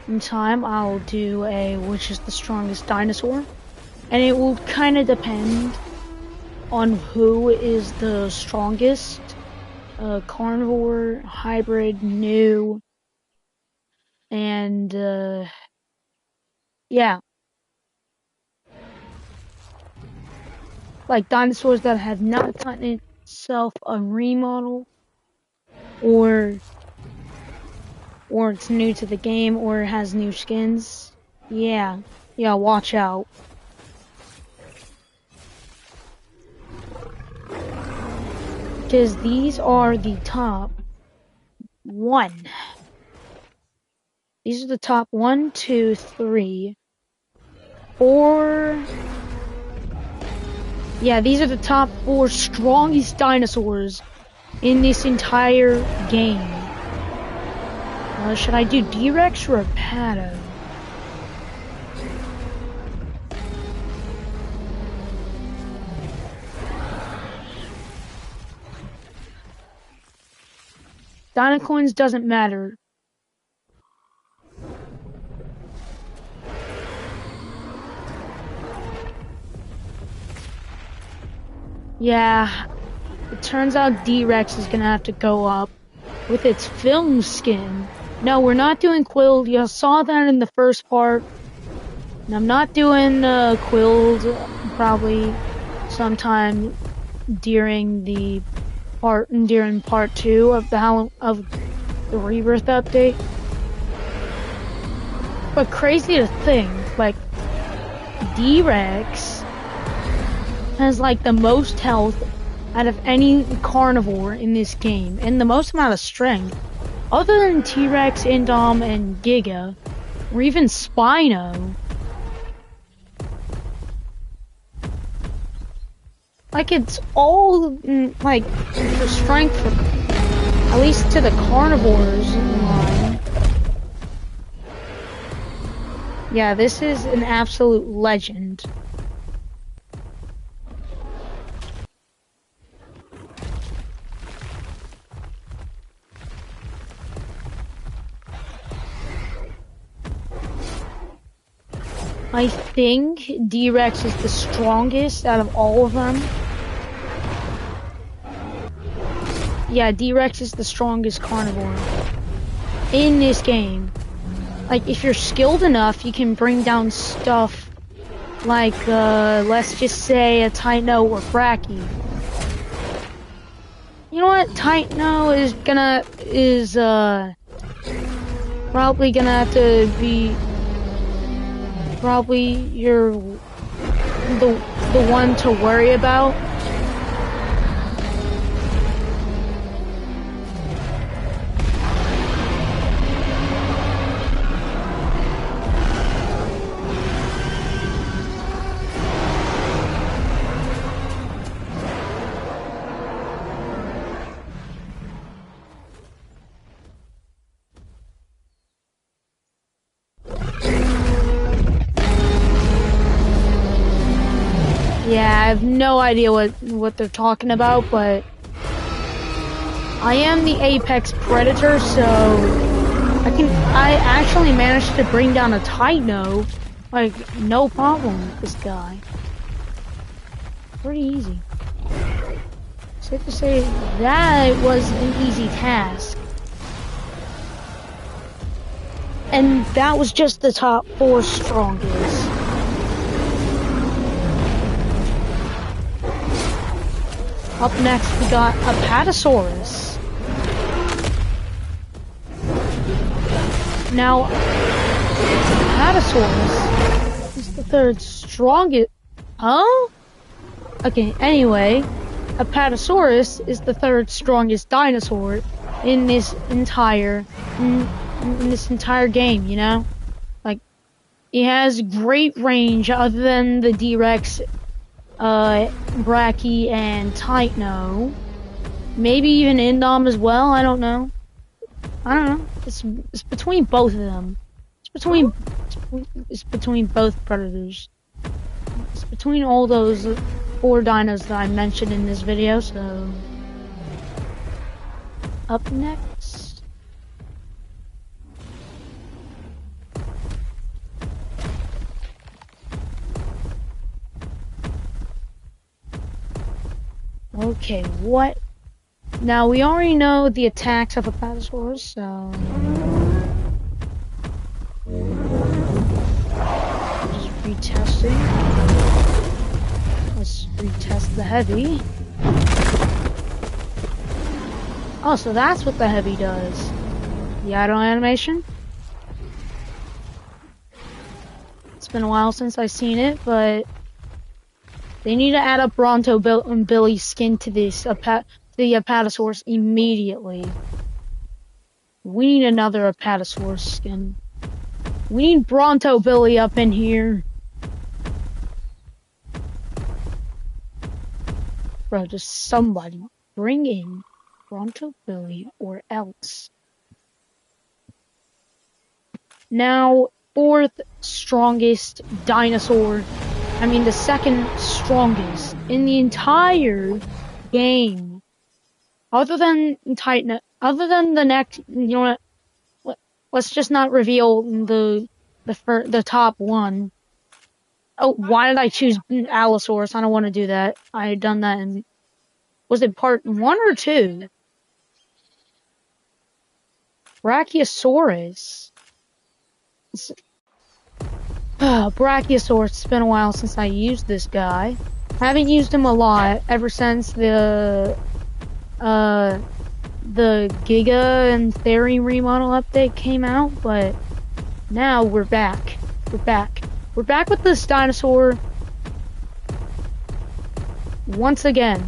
in time, I'll do a which is the strongest dinosaur. And it will kind of depend on who is the strongest. Carnivore, hybrid, new, and yeah. Like dinosaurs that have not gotten itself a remodel, or it's new to the game, or it has new skins. Yeah, watch out. Because these are the top one. These are the top 1, 2, 3, 4. Yeah, these are the top 4 strongest dinosaurs in this entire game. Should I do D-Rex or a Pato? Dinocoins doesn't matter. Yeah, it turns out D-Rex is gonna have to go up with its film skin. No, we're not doing Quilled. You saw that in the first part. And I'm not doing Quilled probably sometime during part 2 of the Rebirth update. But crazy to think, like D-Rex has like the most health out of any carnivore in this game, and the most amount of strength, other than T-Rex, Indom, and Giga, or even Spino. Like it's all like for strength, at least to the carnivores in line. Yeah, this is an absolute legend. I think D-Rex is the strongest out of all of them. Yeah, D-Rex is the strongest carnivore in this game. Like, if you're skilled enough, you can bring down stuff like, let's just say a Tino or Bracky. You know what? Tino is probably gonna have to be probably the one to worry about. Yeah, I have no idea what they're talking about, but I am the apex predator, so I actually managed to bring down a Tino, like, no problem with this guy. Pretty easy. Safe to say that was an easy task. And that was just the top 4 strongest. Up next, we got Apatosaurus. Now, Apatosaurus is the 3rd strongest. Huh? Okay, anyway, Apatosaurus is the 3rd strongest dinosaur in this entire game, you know? Like, he has great range other than the D-Rex, Bracky, and Tino. Maybe even Indom as well, I don't know. It's between both of them. It's between both predators. It's between all those 4 dinos that I mentioned in this video, so... Up next... Okay, what? Now, we already know the attacks of Apatosaurus, so... Just retesting. Let's retest the heavy. Oh, so that's what the heavy does. The idle animation. It's been a while since I've seen it, but they need to add a Bronto Billy skin to this the Apatosaurus immediately. We need another Apatosaurus skin. We need Bronto Billy up in here. Bro, just somebody bring in Bronto Billy or else. Now, fourth strongest dinosaur. I mean, the second strongest in the entire game. Other than Titan, other than the next, you know what? Let's just not reveal the top one. Oh, why did I choose Allosaurus? I don't want to do that. I had done that in, was it part 1 or 2? Brachiosaurus. Brachiosaurus. It's been a while since I used this guy. Haven't used him a lot ever since the Giga and Theory remodel update came out, but now we're back. We're back. We're back with this dinosaur once again.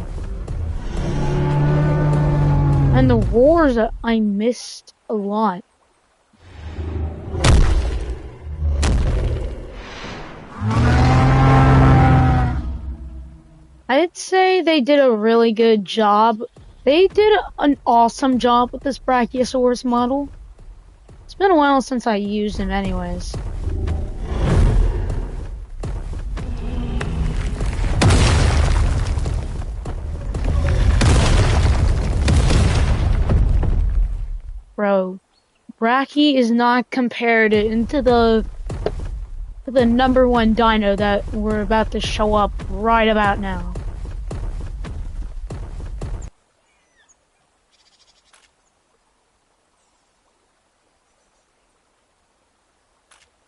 And the roars I missed a lot. I'd say they did a really good job. They did an awesome job with this Brachiosaurus model. It's been a while since I used him anyways. Bro, Brachy is not compared into the number 1 dino that we're about to show up right about now.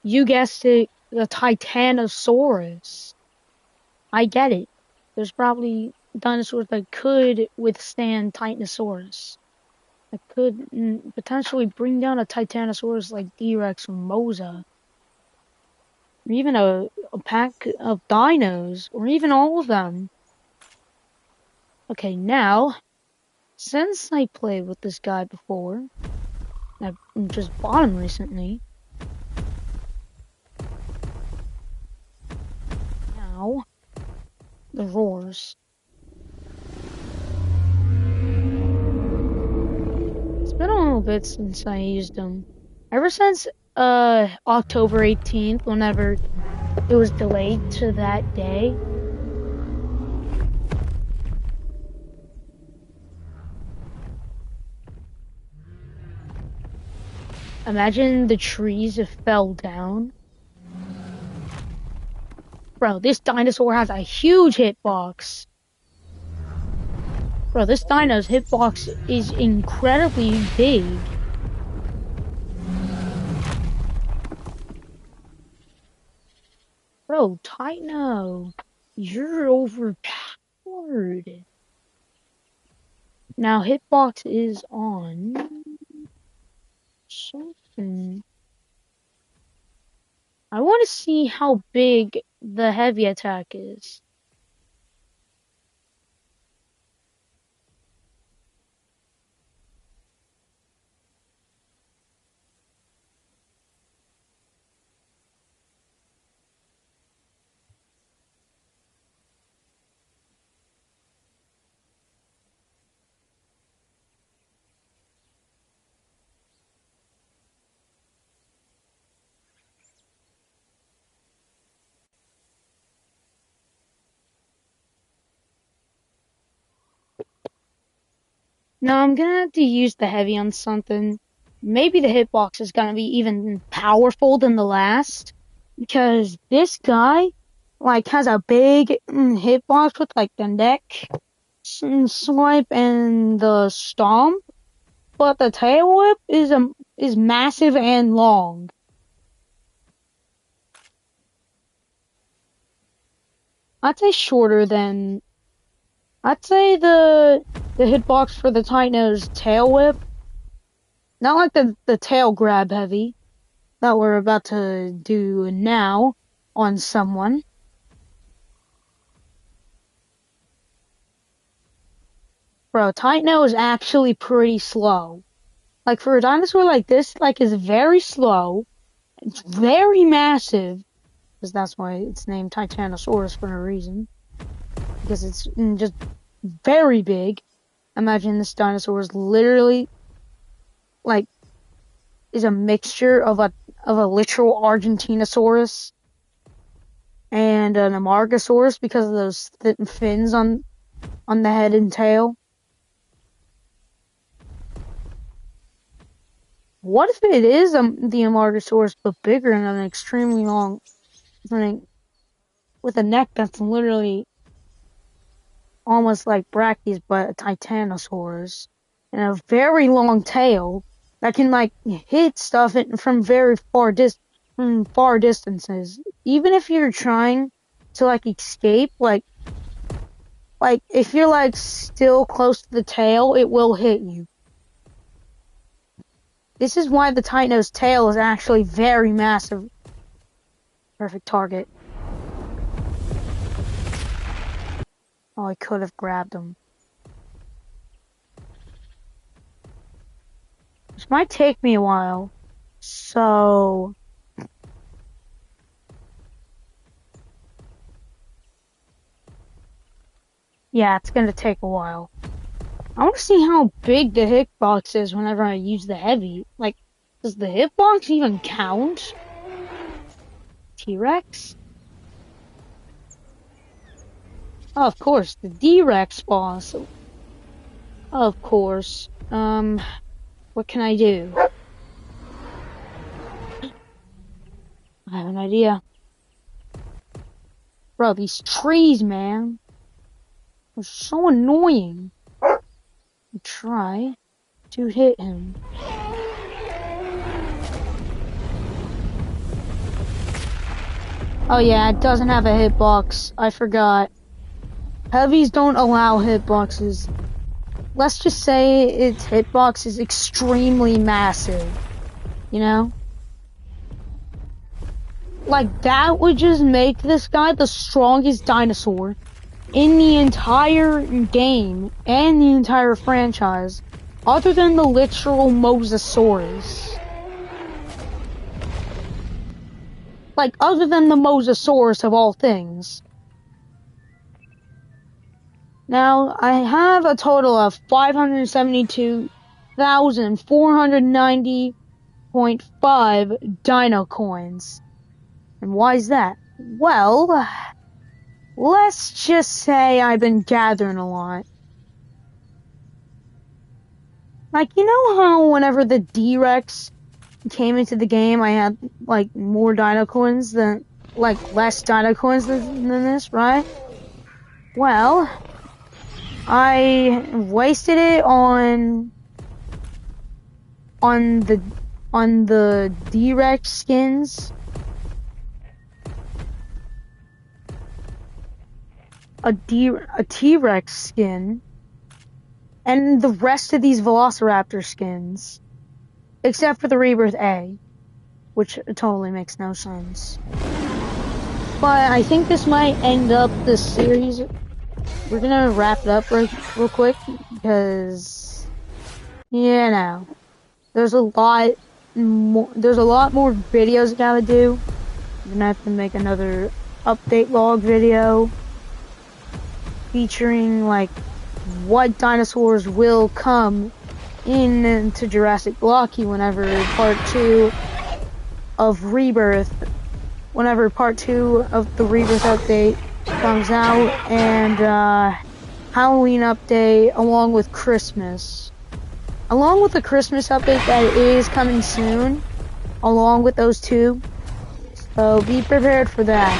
You guessed it, the Titanosaurus. I get it. There's probably dinosaurs that could withstand Titanosaurus. That could potentially bring down a Titanosaurus like D-Rex or Mosa. Or even a pack of dinos, or even all of them. Okay, now, since I played with this guy before, I just bought him recently. Now, the roars. It's been a little bit since I used them. Ever since October 18th, whenever it was delayed to that day. Imagine the trees if fell down. Bro, this dinosaur has a huge hitbox. Bro, this dino's hitbox is incredibly big. Bro, Titano, you're overpowered. Now, hitbox is on something. I want to see how big the heavy attack is. Now I'm gonna have to use the heavy on something. Maybe the hitbox is gonna be even powerful than the last. Because this guy, like, has a big hitbox with, like, the neck swipe and the stomp, but the tail whip is massive and long. I'd say shorter than. I'd say the hitbox for the tight nose tail whip, not like the tail grab heavy that we're about to do now on someone. Bro, tight nose is actually pretty slow. Like for a dinosaur like this, like is very slow. It's very massive, because that's why it's named Titanosaurus for a reason. Because it's just very big. Imagine this dinosaur is literally like is a mixture of a literal Argentinosaurus and an Amargasaurus because of those thin fins on the head and tail. What if it is the Amargasaurus but bigger and an extremely long thing with a neck that's literally almost like Brachys but a Titanosaurus and a very long tail that can like hit stuff from very far distances. Even if you're trying to like escape, like if you're like still close to the tail, it will hit you. This is why the tight nose tail is actually very massive. Perfect target. Oh, I could have grabbed him. This might take me a while. So yeah, it's gonna take a while. I want to see how big the hitbox is whenever I use the heavy. Like, does the hitbox even count? T-Rex? Oh, of course, the D-Rex boss. Of course. What can I do? I have an idea. Bro, these trees, man. They're so annoying. Try to hit him. Oh yeah, it doesn't have a hitbox. I forgot. Heavies don't allow hitboxes. Let's just say its hitbox is extremely massive. You know? Like, that would just make this guy the strongest dinosaur in the entire game and the entire franchise, other than the literal Mosasaurus. Like, other than the Mosasaurus of all things. Now, I have a total of 572,490.5 dino coins. And why is that? Well, let's just say I've been gathering a lot. Like, you know how whenever the D-Rex came into the game, I had, like, more dino coins than, like, less dino coins than this, right? Well, I wasted it on the D-Rex skins. A T-Rex skin, and the rest of these Velociraptor skins, except for the Rebirth A, which totally makes no sense. But I think this might end up this series. We're gonna wrap it up real quick, because, you know, there's a lot more videos I gotta do. I'm gonna have to make another update log video featuring, like, what dinosaurs will come into Jurassic Blocky whenever part 2 of Rebirth, whenever part 2 of the Rebirth update comes out, and Halloween update, along with Christmas. Along with the Christmas update that is coming soon, along with those two. So be prepared for that,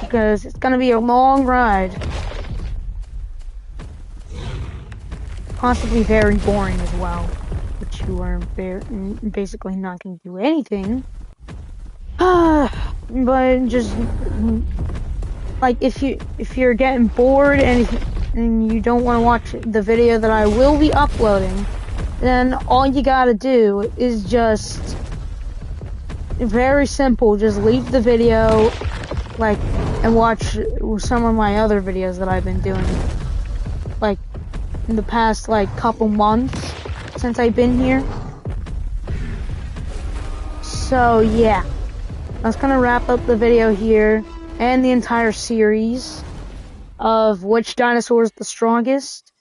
because it's gonna be a long ride. possibly very boring as well, which you are basically not going to do anything. But just like if you're getting bored and you don't want to watch the video that I will be uploading, then all you gotta do is just very simple. Just leave the video, like, and watch some of my other videos that I've been doing, like, in the past, like, couple months since I've been here. So, yeah. That's gonna wrap up the video here, and the entire series of which dinosaur is the strongest.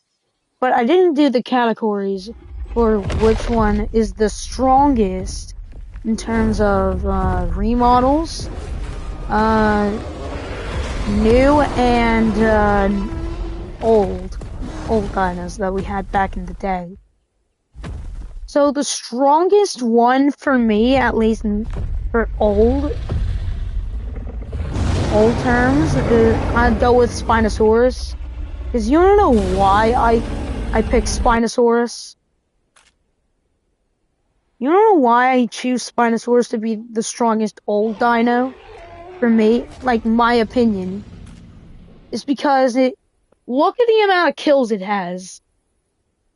But I didn't do the categories for which one is the strongest in terms of remodels, new and old dinos that we had back in the day. So the strongest one for me, at least for old terms, I'd go with Spinosaurus. Because you wanna know why I picked Spinosaurus? You know why I choose Spinosaurus to be the strongest old dino? For me, like, my opinion, is because look at the amount of kills it has.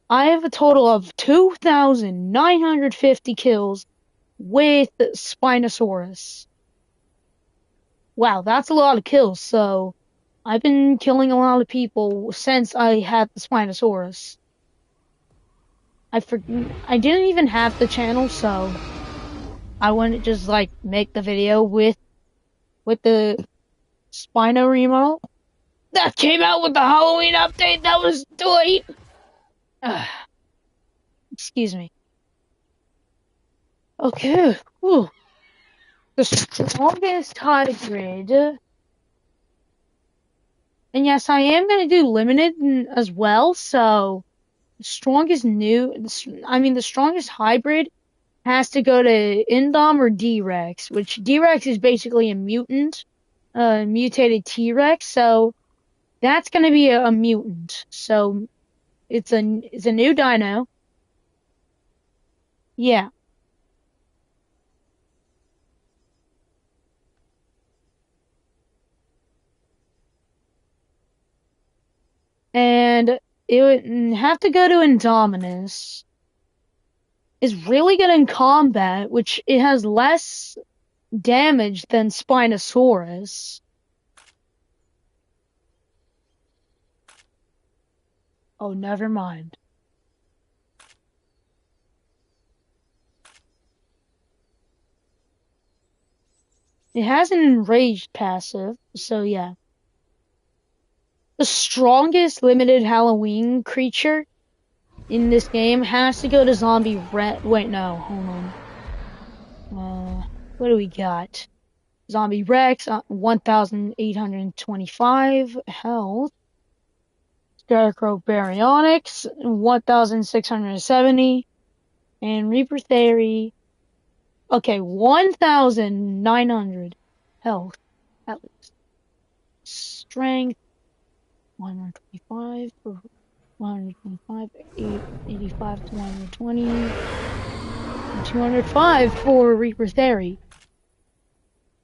I have a total of 2,950 kills with Spinosaurus. Wow, that's a lot of kills, so I've been killing a lot of people since I had the Spinosaurus. I didn't even have the channel, so I wouldn't just, like, make the video with the Spino remodel. That came out with the Halloween update. That was delayed. Excuse me. Okay. Whew. The strongest hybrid. And yes, I am going to do limited as well. So, the strongest the strongest hybrid has to go to Indom or D-Rex, which D-Rex is basically a mutant, mutated T-Rex. So, that's going to be a mutant. So, it's a new dino. Yeah. And it would have to go to Indominus. Is really good in combat, which it has less damage than Spinosaurus. Oh, never mind. It has an enraged passive, so yeah. The strongest limited Halloween creature in this game has to go to Zombie Red. Wait, no, hold on. What do we got? Zombie Rex, 1,825 health. Scarecrow Baryonyx, 1,670. And Reaper Theory, okay, 1,900 health, at least. Strength, 125 for 125, 85 to 120, and 205 for Reaper Theory.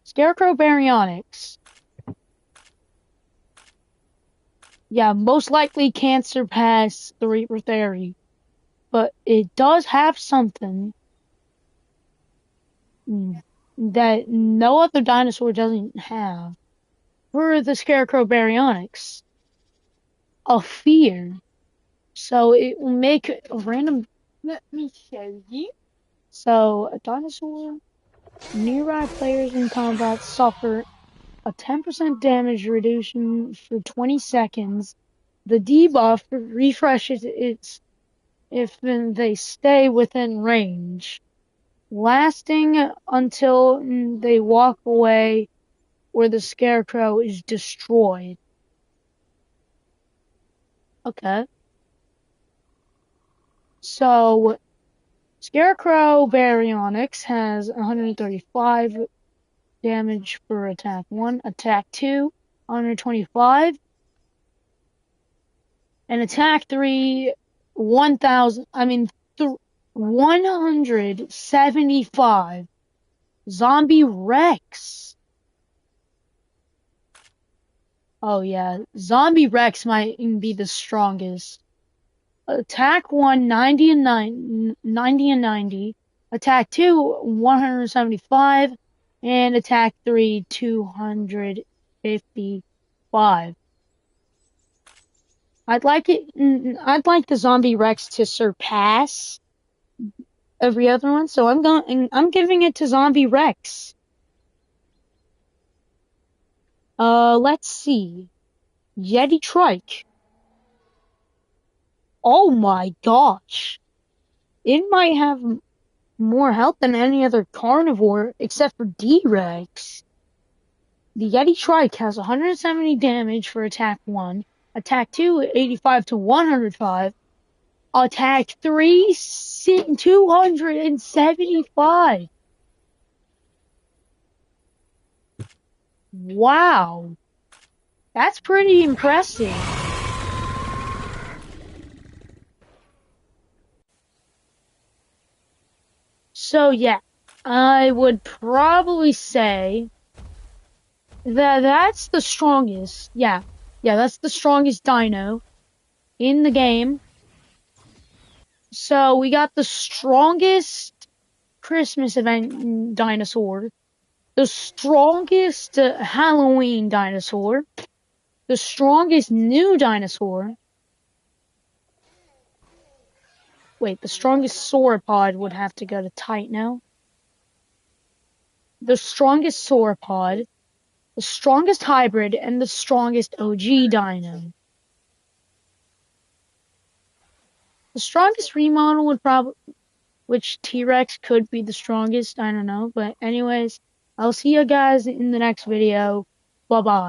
Scarecrow Baryonyx. Yeah, most likely can't surpass the Reaper Theory, but it does have something that no other dinosaur doesn't have. For the Scarecrow Baryonyx, a fear. So it will make a random. Let me show you. So a dinosaur, nearby players in combat suffer a 10% damage reduction for 20 seconds. The debuff refreshes its if they stay within range, lasting until they walk away or the Scarecrow is destroyed. Okay. So, Scarecrow Baryonyx has 135 damage for attack 1, attack 2, 125, and attack 3, 175 zombie Rex. Oh yeah, zombie Rex might even be the strongest. Attack 1, 90 and 90. Attack 2, 175. And attack 3, 255. I'd like the zombie Rex to surpass every other one, so I'm giving it to zombie Rex. Let's see. Yeti Trike. Oh my gosh. It might have more health than any other carnivore except for D-Rex. The Yeti Trike has 170 damage for attack 1, attack 2 85 to 105, attack 3 275. Wow, that's pretty impressive. So yeah, I would probably say that's the strongest. Yeah, that's the strongest dino in the game. So we got the strongest Christmas event dinosaur, the strongest Halloween dinosaur, the strongest new dinosaur. Wait, the strongest sauropod would have to go to Titano. The strongest sauropod, the strongest hybrid, and the strongest OG dino. The strongest remodel would probably, which T-Rex could be the strongest, I don't know. But anyways, I'll see you guys in the next video. Bye-bye.